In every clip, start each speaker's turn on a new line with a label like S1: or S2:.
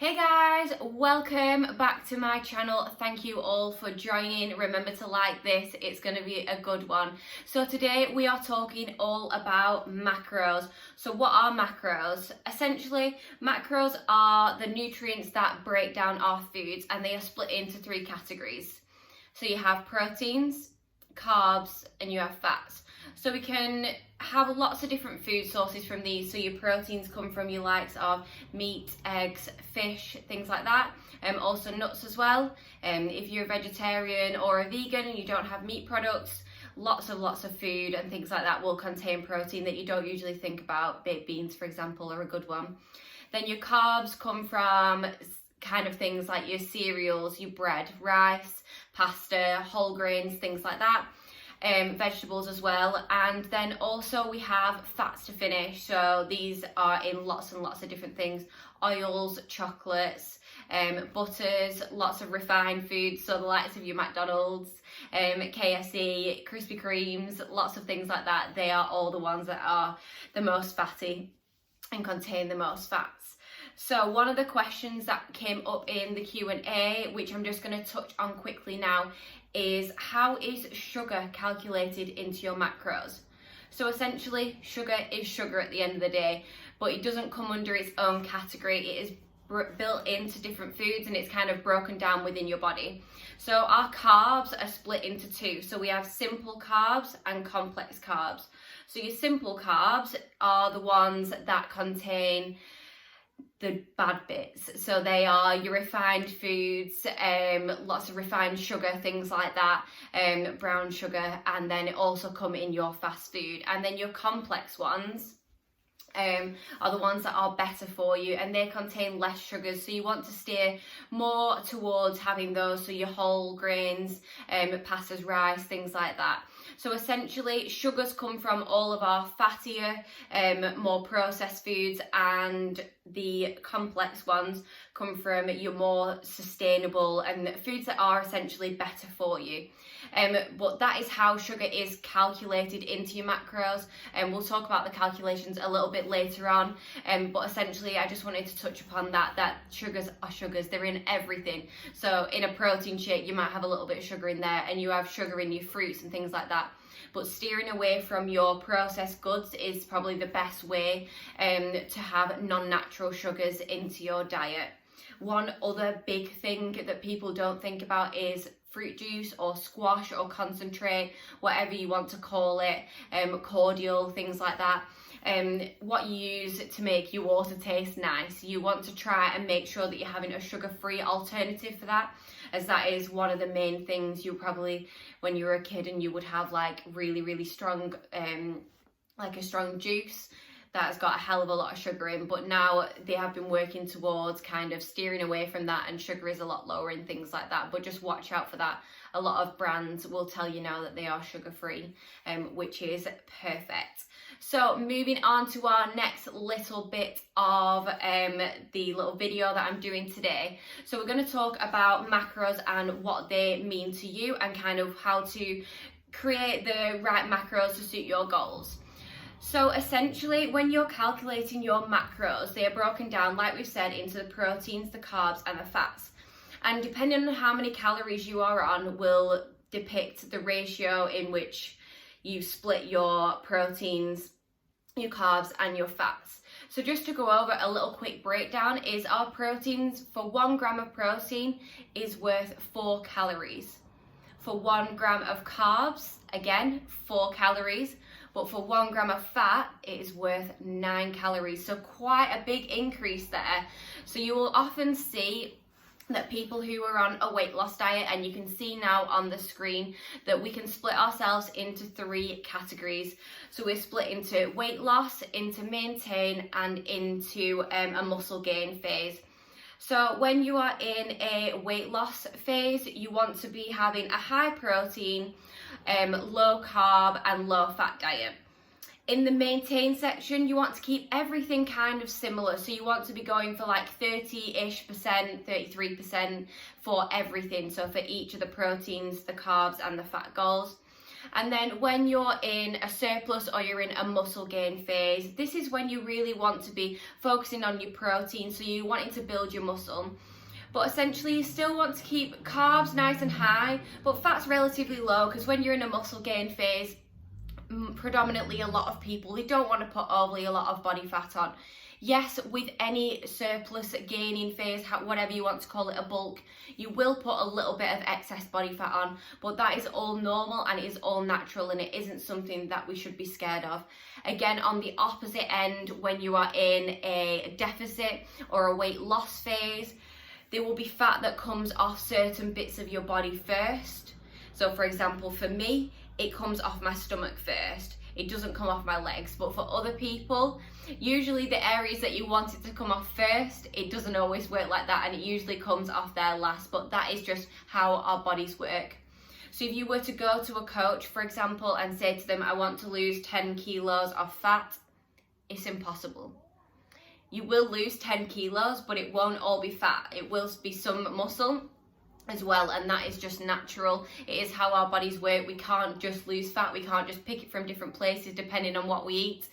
S1: Hey guys, welcome back to my channel. Thank you all for joining. Remember to like this, it's going to be a good one. So today we are talking all about macros. So what are macros? Essentially, macros are the nutrients that break down our foods, and they are split into three categories. So you have proteins, carbs, and you have fats. So we can have lots of different food sources from these. So your proteins come from your likes of meat, eggs, fish, things like that. Also nuts as well. If you're a vegetarian or a vegan and you don't have meat products, lots of food and things like that will contain protein that you don't usually think about. Baked beans, for example, are a good one. Then your carbs come from kind of things like your cereals, your bread, rice, pasta, whole grains, things like that. Vegetables as well, and then also we have fats to finish. So these are in lots and lots of different things: oils, chocolates, butters, lots of refined foods, so the likes of your McDonald's, KFC, Krispy Kremes, lots of things like that. They are all the ones that are the most fatty and contain the most fats. So one of the questions that came up in the Q&A, which I'm just going to touch on quickly now, is how is sugar calculated into your macros? So essentially, sugar is sugar at the end of the day, but it doesn't come under its own category. It is built into different foods and it's kind of broken down within your body. So our carbs are split into two. So we have simple carbs and complex carbs. So your simple carbs are the ones that contain the bad bits. So they are your refined foods, lots of refined sugar, things like that, brown sugar, and then it also come in your fast food. And then your complex ones are the ones that are better for you, and they contain less sugars, so you want to steer more towards having those. So your whole grains, pastas, rice, things like that. So essentially, sugars come from all of our fattier, more processed foods, and the complex ones come from your more sustainable and foods that are essentially better for you. But that is how sugar is calculated into your macros, and we'll talk about the calculations a little bit later on. But essentially, I just wanted to touch upon that sugars are sugars. They're in everything. So in a protein shake, you might have a little bit of sugar in there, and you have sugar in your fruits and things like that. But steering away from your processed goods is probably the best way to have non-natural sugars into your diet. One other big thing that people don't think about is fruit juice or squash or concentrate, whatever you want to call it, cordial, things like that. What you use to make your water taste nice. You want to try and make sure that you're having a sugar-free alternative for that, as that is one of the main things you probably, when you were a kid and you would have like really strong, like a strong juice that's got a hell of a lot of sugar in, but now they have been working towards kind of steering away from that, and sugar is a lot lower and things like that. But just watch out for that. A lot of brands will tell you now that they are sugar free, which is perfect. So moving on to our next little bit of the little video that I'm doing today. So we're going to talk about macros and what they mean to you, and kind of how to create the right macros to suit your goals. So essentially, when you're calculating your macros, they are broken down, like we've said, into the proteins, the carbs, and the fats. And depending on how many calories you are on will depict the ratio in which you split your proteins, your carbs, and your fats. So just to go over a little quick breakdown, is our proteins, for 1 gram of protein is worth 4 calories. For 1 gram of carbs, again, 4 calories. But for 1 gram of fat, it is worth 9 calories. So quite a big increase there. So you will often see that people who are on a weight loss diet, and you can see now on the screen that we can split ourselves into 3 categories. So we're split into weight loss, into maintain, and into a muscle gain phase. So when you are in a weight loss phase, you want to be having a high protein, low carb and low fat diet. In the maintain section, you want to keep everything kind of similar. So you want to be going for like 30-ish%, 33% for everything. So for each of the proteins, the carbs and the fat goals. And then when you're in a surplus or you're in a muscle gain phase, this is when you really want to be focusing on your protein, so you're wanting to build your muscle. But essentially you still want to keep carbs nice and high, but fat's relatively low, because when you're in a muscle gain phase, predominantly a lot of people, they don't want to put overly a lot of body fat on. Yes, with any surplus gaining phase, whatever you want to call it, a bulk, you will put a little bit of excess body fat on, but that is all normal and it is all natural, and it isn't something that we should be scared of. Again, on the opposite end, when you are in a deficit or a weight loss phase, there will be fat that comes off certain bits of your body first. So for example, for me, it comes off my stomach first. It doesn't come off my legs. But for other people, usually the areas that you want it to come off first, it doesn't always work like that, and it usually comes off there last. But that is just how our bodies work. So if you were to go to a coach, for example, and say to them, I want to lose 10 kilos of fat, it's impossible. You will lose 10 kilos, but it won't all be fat. It will be some muscle as well, and that is just natural. It is how our bodies work. We can't just lose fat. We can't just pick it from different places depending on what we eat.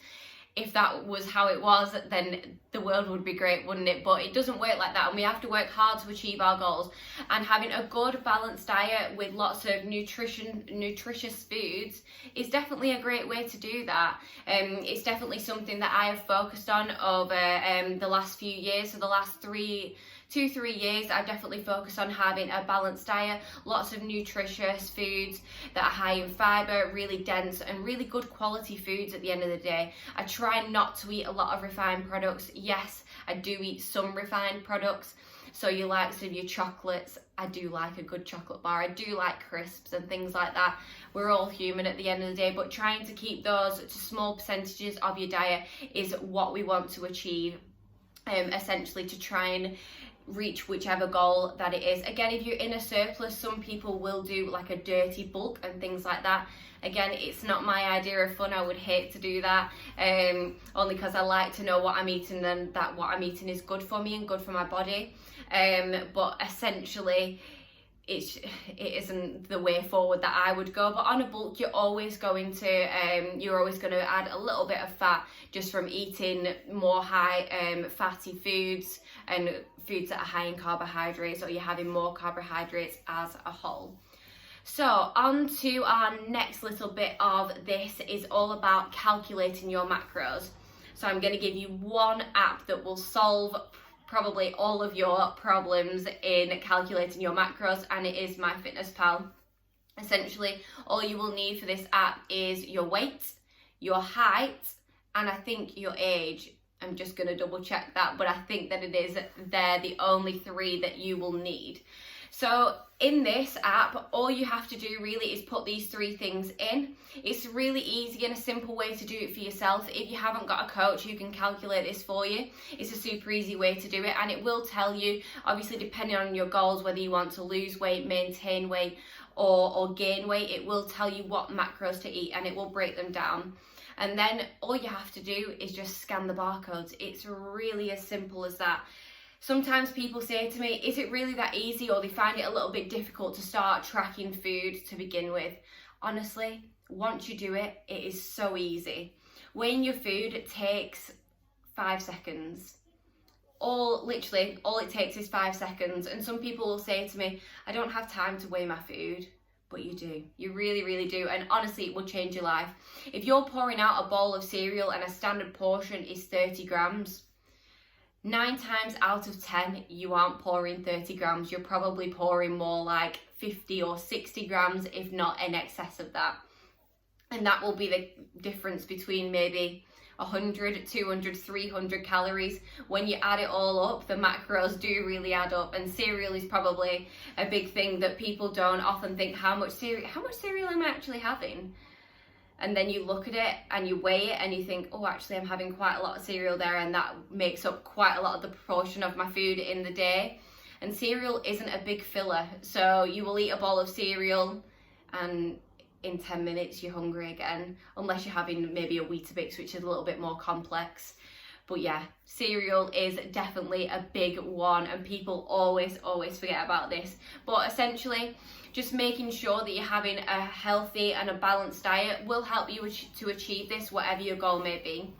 S1: If that was how it was, then the world would be great, wouldn't it? But it doesn't work like that, and we have to work hard to achieve our goals. And having a good balanced diet with lots of nutritious foods is definitely a great way to do that. It's definitely something that I have focused on over the last few years. So the last 2-3 years, I've definitely focused on having a balanced diet, lots of nutritious foods that are high in fibre, really dense and really good quality foods at the end of the day. I try not to eat a lot of refined products. Yes, I do eat some refined products. So your likes of your chocolates, I do like a good chocolate bar. I do like crisps and things like that. We're all human at the end of the day, but trying to keep those to small percentages of your diet is what we want to achieve, essentially, to try and reach whichever goal that it is. Again, if you're in a surplus, some people will do like a dirty bulk and things like that. Again, it's not my idea of fun. I would hate to do that, only because I like to know what I'm eating and that what I'm eating is good for me and good for my body. But essentially, it isn't the way forward that I would go. But on a bulk, you're always going to add a little bit of fat just from eating more high fatty foods and foods that are high in carbohydrates, or you're having more carbohydrates as a whole. So on to our next little bit of this is all about calculating your macros. So I'm going to give you one app that will solve probably all of your problems in calculating your macros, and it is MyFitnessPal. Essentially, all you will need for this app is your weight, your height, and I think your age. I'm just going to double check that, but I think that they're the only 3 that you will need. So in this app, all you have to do really is put these 3 things in. It's really easy and a simple way to do it for yourself. If you haven't got a coach who can calculate this for you, it's a super easy way to do it, and it will tell you, obviously depending on your goals, whether you want to lose weight, maintain weight, or gain weight, it will tell you what macros to eat, and it will break them down. And then all you have to do is just scan the barcodes. It's really as simple as that. Sometimes people say to me, is it really that easy? Or they find it a little bit difficult to start tracking food to begin with. Honestly, once you do it, it is so easy. Weighing your food takes 5 seconds. Literally, all it takes is 5 seconds. And some people will say to me, I don't have time to weigh my food. But you do. You really, really do. And honestly, it will change your life. If you're pouring out a bowl of cereal and a standard portion is 30 grams, 9 times out of 10, you aren't pouring 30 grams. You're probably pouring more like 50 or 60 grams, if not in excess of that. And that will be the difference between maybe 100, 200, 300 calories. When you add it all up, the macros do really add up, and cereal is probably a big thing that people don't often think, how much cereal am I actually having? And then you look at it and you weigh it and you think, oh, actually I'm having quite a lot of cereal there, and that makes up quite a lot of the proportion of my food in the day. And cereal isn't a big filler, so you will eat a bowl of cereal and in 10 minutes you're hungry again, unless you're having maybe a Weetabix, which is a little bit more complex. But yeah, cereal is definitely a big one, and people always forget about this. But essentially, just making sure that you're having a healthy and a balanced diet will help you to achieve this, whatever your goal may be.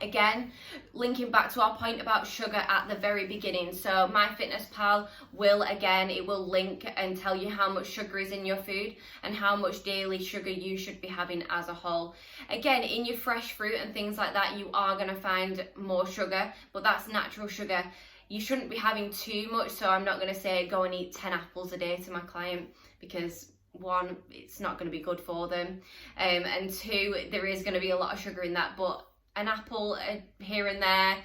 S1: Again, linking back to our point about sugar at the very beginning. So MyFitnessPal will, again, it will link and tell you how much sugar is in your food and how much daily sugar you should be having as a whole. Again, in your fresh fruit and things like that, you are going to find more sugar, but that's natural sugar. You shouldn't be having too much, so I'm not going to say go and eat 10 apples a day to my client, because one, it's not going to be good for them, and two, there is going to be a lot of sugar in that. But an apple here and there,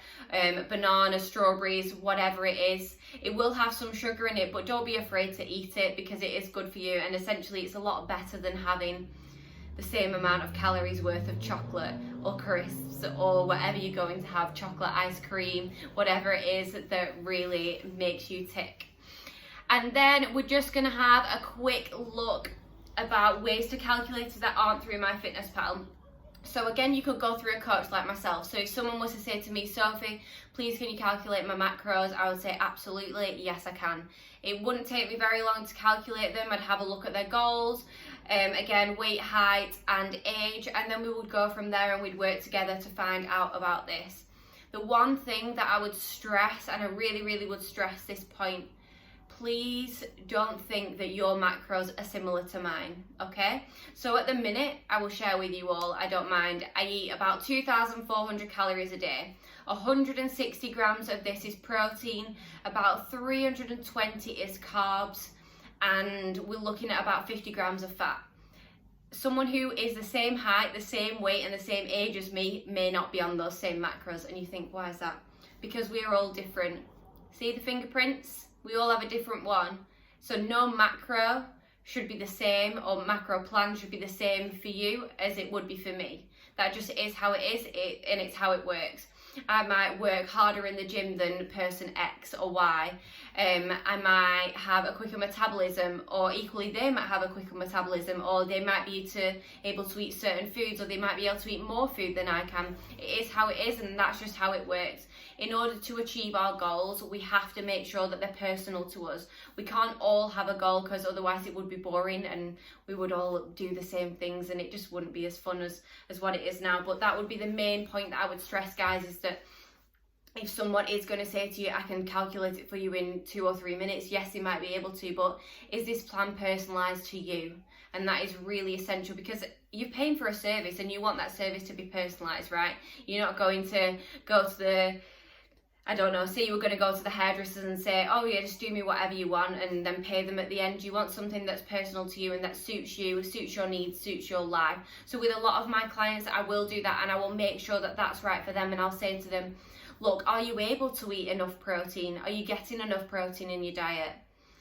S1: banana, strawberries, whatever it is, it will have some sugar in it, but don't be afraid to eat it, because it is good for you, and essentially it's a lot better than having the same amount of calories worth of chocolate or crisps or whatever you're going to have, chocolate ice cream, whatever it is that really makes you tick. And then we're just going to have a quick look about ways to calculate that aren't through MyFitnessPal. So again, you could go through a coach like myself. So if someone was to say to me, Sophie, please can you calculate my macros? I would say absolutely, yes I can. It wouldn't take me very long to calculate them. I'd have a look at their goals, again, weight, height and age, and then we would go from there and we'd work together to find out about this. The one thing that I would stress, and I really would stress this point, please don't think that your macros are similar to mine, okay? So at the minute, I will share with you all, I don't mind. I eat about 2,400 calories a day. 160 grams of this is protein, about 320 is carbs, and we're looking at about 50 grams of fat. Someone who is the same height, the same weight, and the same age as me may not be on those same macros. And you think, why is that? Because we are all different. See the fingerprints? We all have a different one. So no macro should be the same, or macro plan should be the same for you as it would be for me. That just is how it is, and it's how it works. I might work harder in the gym than person X or Y. I might have a quicker metabolism, or equally they might have a quicker metabolism, or they might be able to eat certain foods, or they might be able to eat more food than I can. It is how it is, and that's just how it works. In order to achieve our goals, we have to make sure that they're personal to us. We can't all have a goal, because otherwise it would be boring and we would all do the same things and it just wouldn't be as fun as what it is now. But that would be the main point that I would stress, guys, is that if someone is going to say to you, I can calculate it for you in 2 or 3 minutes, yes, they might be able to, but is this plan personalised to you? And that is really essential, because you're paying for a service and you want that service to be personalised, right? You're not going to go to the, I don't know, say you were going to go to the hairdressers and say, oh yeah, just do me whatever you want, and then pay them at the end. You want something that's personal to you and that suits you, suits your needs, suits your life. So with a lot of my clients, I will do that, and I will make sure that that's right for them. And I'll say to them, look, are you able to eat enough protein? Are you getting enough protein in your diet?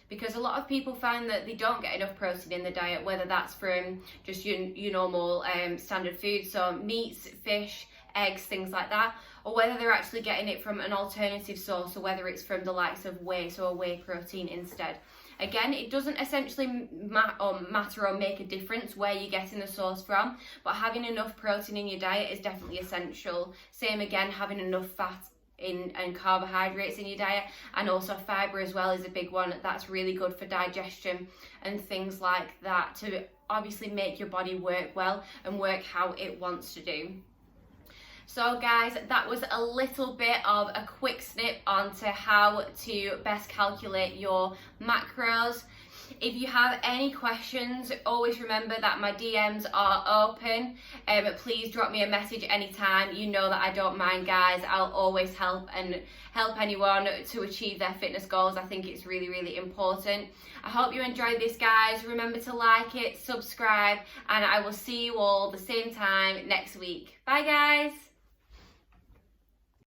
S1: Because a lot of people find that they don't get enough protein in the diet, whether that's from just your normal standard food, so meats, fish, eggs, things like that, or whether they're actually getting it from an alternative source, or whether it's from the likes of whey, so a whey protein instead. Again, it doesn't essentially matter or make a difference where you're getting the source from, but having enough protein in your diet is definitely essential. Same again, having enough fat and carbohydrates in your diet, and also fibre as well is a big one. That's really good for digestion and things like that, to obviously make your body work well and work how it wants to do. So guys, that was a little bit of a quick snip onto how to best calculate your macros. If you have any questions, always remember that my DMs are open. Please drop me a message anytime. You know that I don't mind, guys. I'll always help anyone to achieve their fitness goals. I think it's really important. I hope you enjoyed this, guys. Remember to like it, subscribe, and I will see you all the same time next week. Bye, guys.